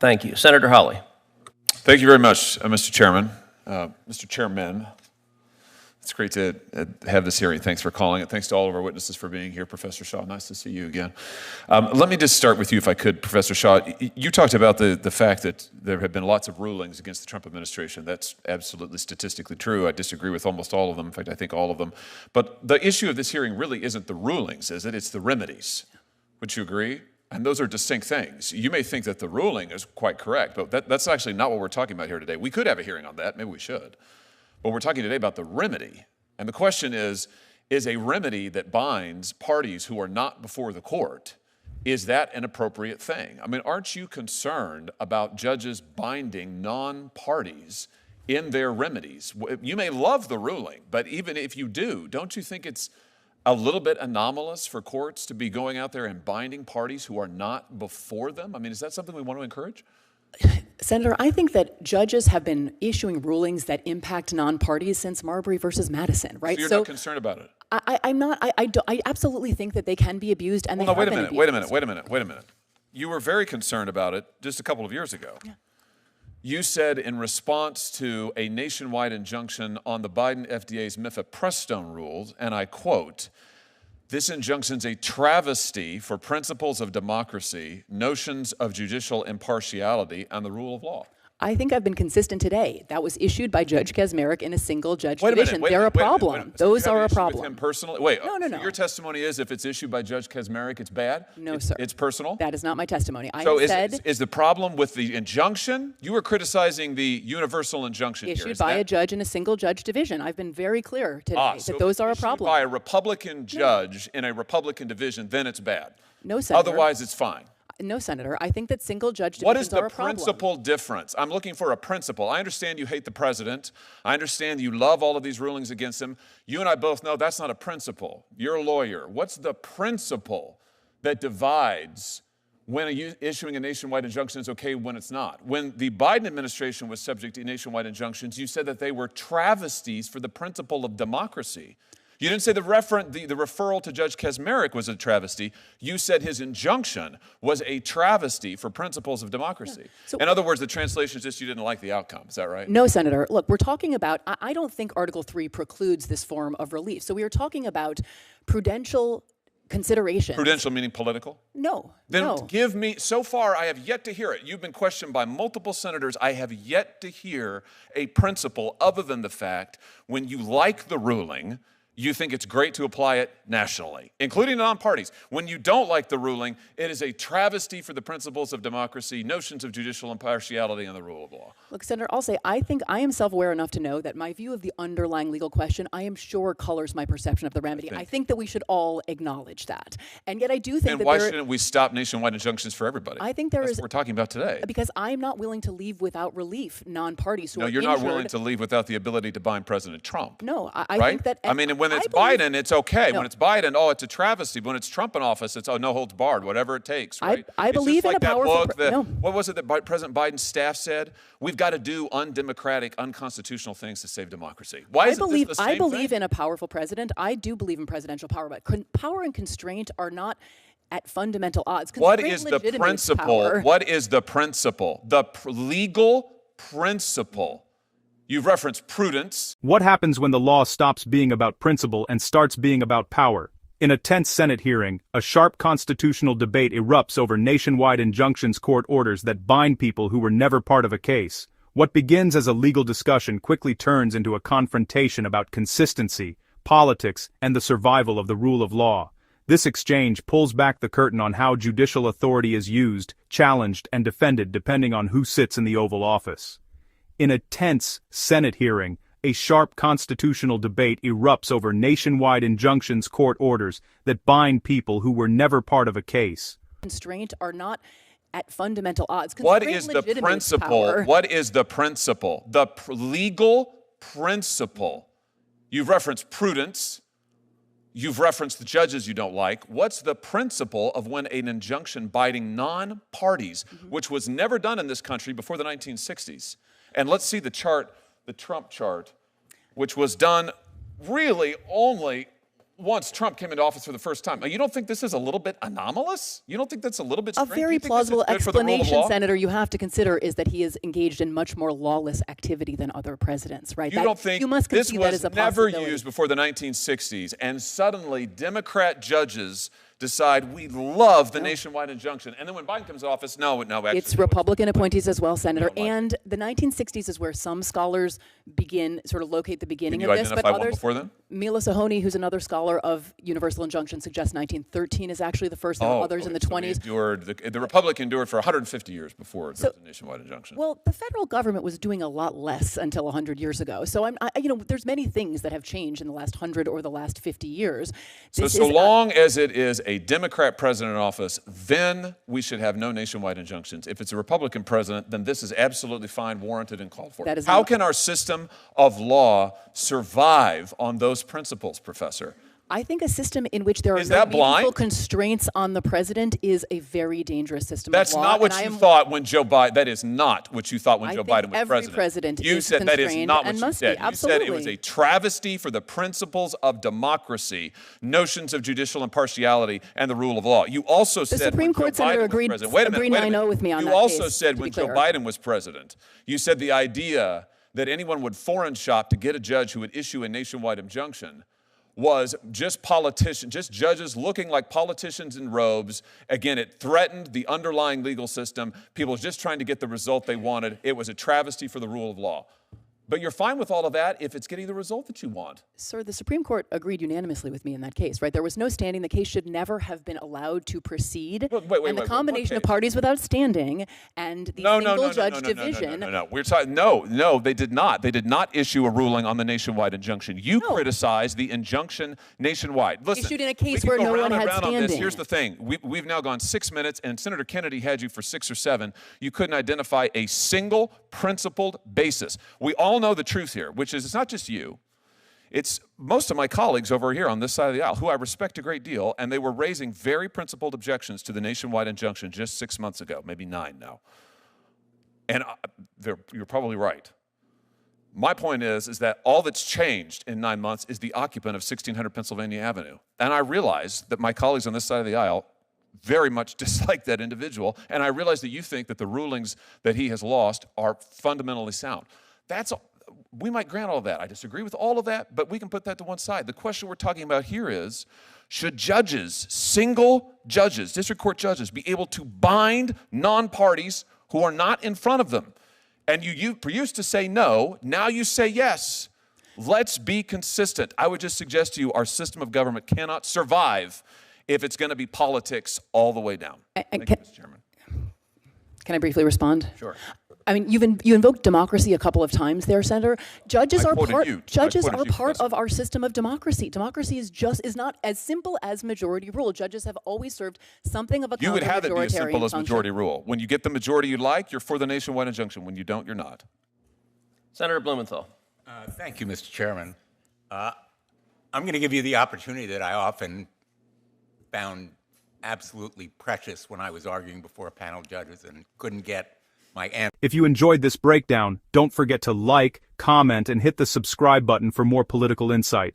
Thank you. Senator Hawley. Thank you very much, Mr. Chairman. Mr. Chairman, it's great to have this hearing. Thanks for calling it. Thanks to all of our witnesses for being here. Professor Shaw, nice to see you again. Let me just start with you, if I could, Professor Shaw. You talked about the fact that there have been lots of rulings against the Trump administration. That's absolutely statistically true. I disagree with almost all of them. In fact, I think all of them. But the issue of this hearing really isn't the rulings, is it? It's the remedies. Would you agree? And those are distinct things. You may think that the ruling is quite correct, but that's actually not what we're talking about here today. We could have a hearing on that. Maybe we should. But we're talking today about the remedy. And the question is a remedy that binds parties who are not before the court, is that an appropriate thing? I mean, aren't you concerned about judges binding non-parties in their remedies? You may love the ruling, but even if you do, don't you think it's a little bit anomalous for courts to be going out there and binding parties who are not before them? I mean, is that something we want to encourage? Senator, I think that judges have been issuing rulings that impact non-parties since Marbury versus Madison, right? So you're not concerned about it? I'm not. I absolutely think that they can be abused, and wait a minute. You were very concerned about it just a couple of years ago. Yeah. You said in response to a nationwide injunction on the Biden FDA's mifepristone rules, and I quote, "This injunction's a travesty for principles of democracy, notions of judicial impartiality, and the rule of law." I think I've been consistent today. That was issued by Judge Kaczmarek in a single judge division. They're a problem. Those are a problem. With him personally? Wait, no. So your testimony is if it's issued by Judge Kaczmarek, it's bad? No, sir. It's personal? That is not my testimony. Is the problem with the injunction? You were criticizing the universal injunction issued by a judge in a single judge division. I've been very clear today that those are a problem. By a Republican judge in a Republican division, then it's bad. No, Senator. Otherwise, it's fine. No, Senator. I think that single judge divisions are a problem. What is the principal difference? I'm looking for a principle. I understand you hate the president. I understand you love all of these rulings against him. You and I both know that's not a principle. You're a lawyer. What's the principle that divides when issuing a nationwide injunction is okay when it's not? When the Biden administration was subject to nationwide injunctions, you said that they were travesties for the principle of democracy. You didn't say the referral to Judge Kaczmarek was a travesty. You said his injunction was a travesty for principles of democracy. Yeah. So, in other words, the translation is just you didn't like the outcome. Is that right? No, Senator. Look, we're talking about, I don't think Article 3 precludes this form of relief. So we are talking about prudential considerations. Prudential meaning political? No. Then give me, so far I have yet to hear it. You've been questioned by multiple senators. I have yet to hear a principle other than the fact when you like the ruling, you think it's great to apply it nationally, including non-parties. When you don't like the ruling, it is a travesty for the principles of democracy, notions of judicial impartiality, and the rule of law. Look, Senator, I'll say I think I am self-aware enough to know that my view of the underlying legal question, I am sure colors my perception of the remedy. I think that we should all acknowledge that. And yet I do think and why shouldn't we stop nationwide injunctions for everybody? I think that's what we're talking about today. Because I'm not willing to leave without relief non-parties who are injured. No, you're not willing to leave without the ability to bind President Trump. No, I think that... I mean, when it's Biden, it's okay. No. When it's Biden, it's a travesty. When it's Trump in office, it's no holds barred, whatever it takes, right? I believe in a powerful... What was it that President Biden's staff said? We've got to do undemocratic, unconstitutional things to save democracy. Why is this the same I believe thing? In a powerful president. I do believe in presidential power, but power and constraint are not at fundamental odds. What is the principle? What is the principle? The legal principle. You've referenced prudence. What happens when the law stops being about principle and starts being about power? In a tense Senate hearing, a sharp constitutional debate erupts over nationwide injunctions court orders that bind people who were never part of a case. What begins as a legal discussion quickly turns into a confrontation about consistency, politics, and the survival of the rule of law. This exchange pulls back the curtain on how judicial authority is used, challenged, and defended depending on who sits in the Oval Office. In a tense Senate hearing, a sharp constitutional debate erupts over nationwide injunctions court orders that bind people who were never part of a case. Constraint are not at fundamental odds. What is the principle? What is the principle? The legal principle. You've referenced prudence. You've referenced the judges you don't like. What's the principle of when an injunction binding non-parties, which was never done in this country before the 1960s? And let's see the chart, the Trump chart, which was done really only once Trump came into office for the first time. You don't think this is a little bit anomalous? You don't think that's a little bit strange? A very plausible explanation, Senator, you have to consider is that he is engaged in much more lawless activity than other presidents, right? You don't think you must this concede that was as a never possibility. used before the 1960s, and suddenly Democrat judges decide we love the nationwide injunction, and then when Biden comes to office, no, actually. It's Republican appointees as well, Senator, and the 1960s is where some scholars sort of locate the beginning Can of you this, but identify one others, before then? Mila Sahoni, who's another scholar of universal injunction, suggests 1913 is actually the first, and others in the 20s. The Republic endured for 150 years before there was a nationwide injunction. Well, the federal government was doing a lot less until 100 years ago. So there's many things that have changed in the last 100 or the last 50 years. So long as it is a Democrat president in office, then we should have no nationwide injunctions. If it's a Republican president, then this is absolutely fine, warranted, and called for. How can our system of law survive on those principles, Professor? I think a system in which there are no meaningful constraints on the president is a very dangerous system That's of law. Not what you thought when Joe Biden. That is not what you thought when Joe Biden was every president. You is said that is not what you said. You said it was a travesty for the principles of democracy, notions of judicial impartiality, and the rule of law. You also said the Supreme Court, Senator, agreed 9-0 with me on that. You also said when Joe Biden was president, you said the idea that anyone would foreign shop to get a judge who would issue a nationwide injunction was just judges looking like politicians in robes. Again, it threatened the underlying legal system. People just trying to get the result they wanted. It was a travesty for the rule of law. But you're fine with all of that if it's getting the result that you want. Sir, the Supreme Court agreed unanimously with me in that case, right? There was no standing. The case should never have been allowed to proceed. And the combination of parties without standing and the single-judge division. No. We're talking. No, they did not. They did not issue a ruling on the nationwide injunction. You criticized the injunction nationwide. Listen, issued in a case where no one had standing. Here's the thing. We've now gone 6 minutes, and Senator Kennedy had you for 6 or 7. You couldn't identify a single principled basis. We all know the truth here, which is it's not just you. It's most of my colleagues over here on this side of the aisle, who I respect a great deal, and they were raising very principled objections to the nationwide injunction just 6 months ago, maybe 9 now. And you're probably right. My point is that all that's changed in 9 months is the occupant of 1600 Pennsylvania Avenue. And I realize that my colleagues on this side of the aisle very much dislike that individual, and I realize that you think that the rulings that he has lost are fundamentally sound. We might grant all of that. I disagree with all of that, but we can put that to one side. The question we're talking about here is, should judges, single judges, district court judges, be able to bind non-parties who are not in front of them? And you used to say no, now you say yes. Let's be consistent. I would just suggest to you our system of government cannot survive if it's going to be politics all the way down. Thank you, Mr. Chairman. Can I briefly respond? Sure. I mean, you invoked democracy a couple of times there, Senator. Judges are part of our system of democracy. Democracy is not as simple as majority rule. Judges have always served something of a You would have it be as simple as function. majority rule. When you get the majority you like, you're for the nationwide injunction. When you don't, you're not. Senator Blumenthal. Thank you, Mr. Chairman. I'm going to give you the opportunity that I often found absolutely precious when I was arguing before a panel of judges and couldn't get my answer. If you enjoyed this breakdown, don't forget to like, comment, and hit the subscribe button for more political insight.